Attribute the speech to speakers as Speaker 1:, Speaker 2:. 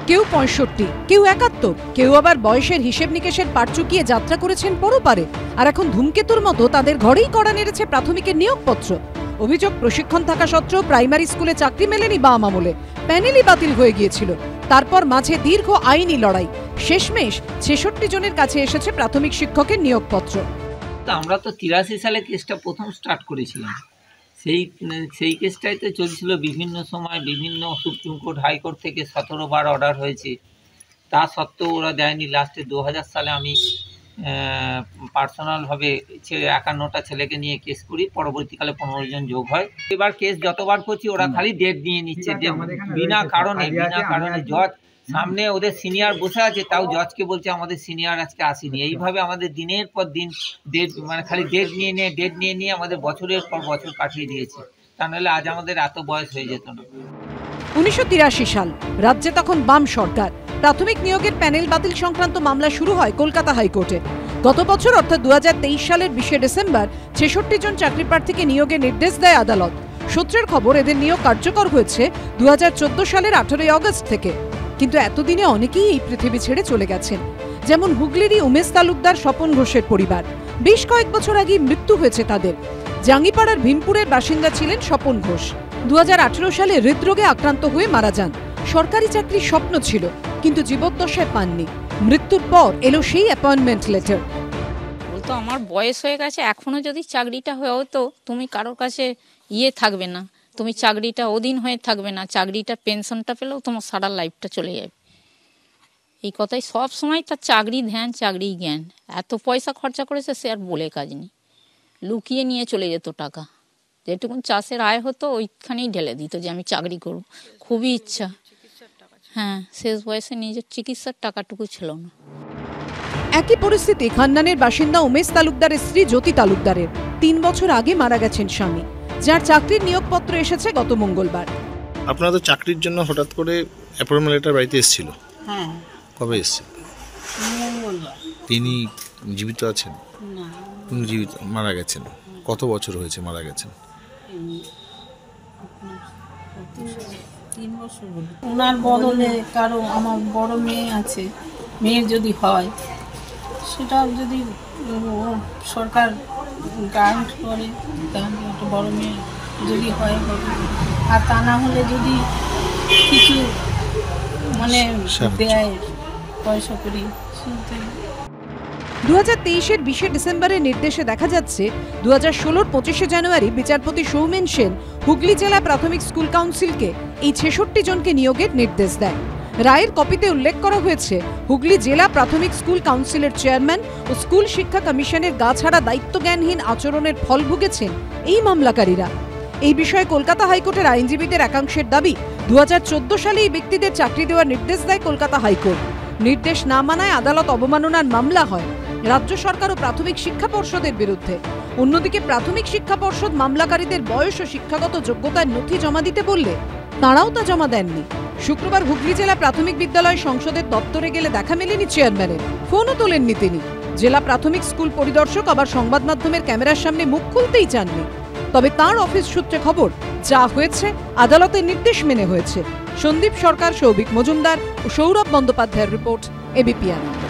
Speaker 1: কেউ 65, কেউ 71, কেউ আবার বয়সের হিসেব নিকেশের পাট চুকিয়ে যাত্রা করেছেন পরপারে। আর এখন ধূমকেতুর মতো তাদের ঘরেই কড়া নেড়েছে প্রাথমিকের নিয়োগপত্র। অভিযোগ, প্রশিক্ষণ থাকা সত্ত্বেও প্রাইমারি স্কুলে চাকরি মেলেনি বাম আমলে, প্যানেলই বাতিল হয়ে গিয়েছিল। তারপর মাঝে দীর্ঘ আইনি লড়াই, শেষমেশ 66 জনের কাছে এসেছে প্রাথমিক শিক্ষকের নিয়োগপত্র।
Speaker 2: আমরা তো 83 সালে কেসটা প্রথম স্টার্ট করেছিলাম। সেই কেসটাই তো চলছিল বিভিন্ন সময়, বিভিন্ন সুপ্রিম কোর্ট, হাইকোর্ট থেকে 17 বার অর্ডার হয়েছে। তা সত্ত্বেও ওরা দেয়নি। লাস্টে 2000 সালে আমি পার্সোনালভাবে 51টা ছেলেকে নিয়ে কেস করি, পরবর্তীকালে 15 জন যোগ হয়। এবার কেস যতবার করছি ওরা খালি ডেট নিয়ে নিচ্ছে, বিনা কারণে জজ সামনে ওদের সিনিয়র বসে আছে, তাও জজকে বলছে আমাদের সিনিয়র আজকে আসেনি। এইভাবে আমাদের দিনের পর দিন ডেট, মানে খালি ডেট নিয়ে আমাদের বছরের পর বছর কাটিয়ে দিয়েছে। তা নাহলে আজ আমাদের এত বয়স হয়ে যেত না।
Speaker 1: 1983 সাল, রাজ্যে তখন বাম সরকার। প্রাথমিক নিয়োগের প্যানেল বাতিল সংক্রান্ত মামলা শুরু হয় কলকাতা হাইকোর্টে। গত বছর অর্থাৎ 2023 সালের 20 ডিসেম্বর 66 জন চাকরি প্রার্থীকে নিয়োগের নির্দেশ দেয় আদালত। সূত্রের খবর, এদের নিয়োগ কার্যকর হয়েছে 2014 সালের 18 আগস্ট থেকে। কিন্তু এতদিনে অনেকেই এই পৃথিবী ছেড়ে চলে গেছেন। যেমন হুগলিরই উমেশ তালুকদার, স্বপন ঘোষের পরিবার। বেশ কয়েক বছর আগেই মৃত্যু হয়েছে তাদের। জাঙ্গিপাড়ার ভীমপুরের বাসিন্দা ছিলেন স্বপন ঘোষ। 2018 সালে হৃদরোগে আক্রান্ত হয়ে মারা যান। সরকারি চাকরির স্বপ্ন ছিল, কিন্তু জীবদ্দশায় পাননি। মৃত্যুর পর এলো সেই অ্যাপয়েন্টমেন্ট লেটার।
Speaker 3: বলতো আমার বয়স হয়ে গেছে, এখনো যদি চাকরিটা হয়ে হতো, তুমি কারোর কাছে থাকবে না, তুমি চাকরিটা অধীন হয়ে থাকবে না, চাকরিটা পেনশনটা পেলেও তোমার সারা লাইফটা চলে যাবে। এই কথাই সব সময় তার চাকরি ধ্যান, চাকরি জ্ঞান। এত পয়সা খরচা করেছে, সে আর বলে কাজ নেই। লুকিয়ে নিয়ে চলে যেত টাকা, যেটুকুন চাষের আয় হতো ওইখানেই ঢেলে দিত যে আমি চাকরি করব। খুবই ইচ্ছা, হ্যাঁ, শেষ বয়সে নিজের চিকিৎসার টাকাটুকু ছিল না।
Speaker 1: একই পরিস্থিতি খান্নানের বাসিন্দা উমেশ তালুকদারের স্ত্রী জ্যোতি তালুকদারের। 3 বছর আগে মারা গেছেন স্বামী, যার চাকরির নিয়োগপত্র এসেছে গত মঙ্গলবার।
Speaker 4: আপনারা তো চাকরির জন্য হঠাৎ করে অ্যাপয়েন্টমেন্ট লেটার বাড়িতে এসেছিল?
Speaker 5: হ্যাঁ।
Speaker 4: কবে এসেছিল?
Speaker 5: মঙ্গলবার।
Speaker 4: তিনি জীবিত আছেন?
Speaker 5: না,
Speaker 4: তিনি জীবিত, মারা গেছেন। কত বছর হয়েছে মারা গেছেন?
Speaker 5: 3 বছর হলো। ওনার বদলে কারো, আমার বড় মেয়ে আছে, মেয়ের যদি হয় সেটা যদি সরকার গ্রান্ট করে, তাহলে একটা বড় মেয়ে যদি হয় হবে। আর তা না হলে যদি কিছু মানে দেয় পয়সা করি।
Speaker 1: 2023-এর 20 ডিসেম্বরের নির্দেশে দেখা যাচ্ছে 2016-র 25 জানুয়ারি বিচারপতি সৌমেন সেন হুগলি জেলা প্রাথমিক স্কুল কাউন্সিলকে এই 66 জনকে নিয়োগের নির্দেশ দেয়। রায়ের কপিতে উল্লেখ করা হয়েছে, হুগলি জেলা প্রাথমিক স্কুল কাউন্সিলের চেয়ারম্যান ও স্কুল শিক্ষা কমিশনের গা ছাড়া দায়িত্বজ্ঞানহীন আচরণের ফল ভুগেছেন এই মামলাকারীরা। এই বিষয়ে কলকাতা হাইকোর্টের আইনজীবীদের একাংশের দাবি, 2014 সালে এই ব্যক্তিদের চাকরি দেওয়ার নির্দেশ দেয় কলকাতা হাইকোর্ট। নির্দেশ না মানায় আদালত অবমাননার মামলা হয় রাজ্য সরকার ও প্রাথমিক শিক্ষা পর্ষদের বিরুদ্ধে। অন্যদিকে প্রাথমিক শিক্ষা পর্ষদ মামলাকারীদের বয়স ও শিক্ষাগত যোগ্যতার নথি জমা দিতে বললে তাঁরাও তা জমা দেননি। শুক্রবার হুগলি জেলা প্রাথমিক বিদ্যালয় সংসদের দপ্তরে গেলে দেখা মেলেনি চেয়ারম্যানের, ফোনও তোলেননি তিনি। জেলা প্রাথমিক স্কুল পরিদর্শক আবার সংবাদ মাধ্যমের ক্যামেরার সামনে মুখ খুলতেই চাননি। তবে তাঁর অফিস সূত্রে খবর, যা হয়েছে আদালতের নির্দেশ মেনে হয়েছে। সন্দীপ সরকার, সৌভিক মজুমদার ও সৌরভ বন্দ্যোপাধ্যায়ের রিপোর্ট, এবিপি আনন্দ।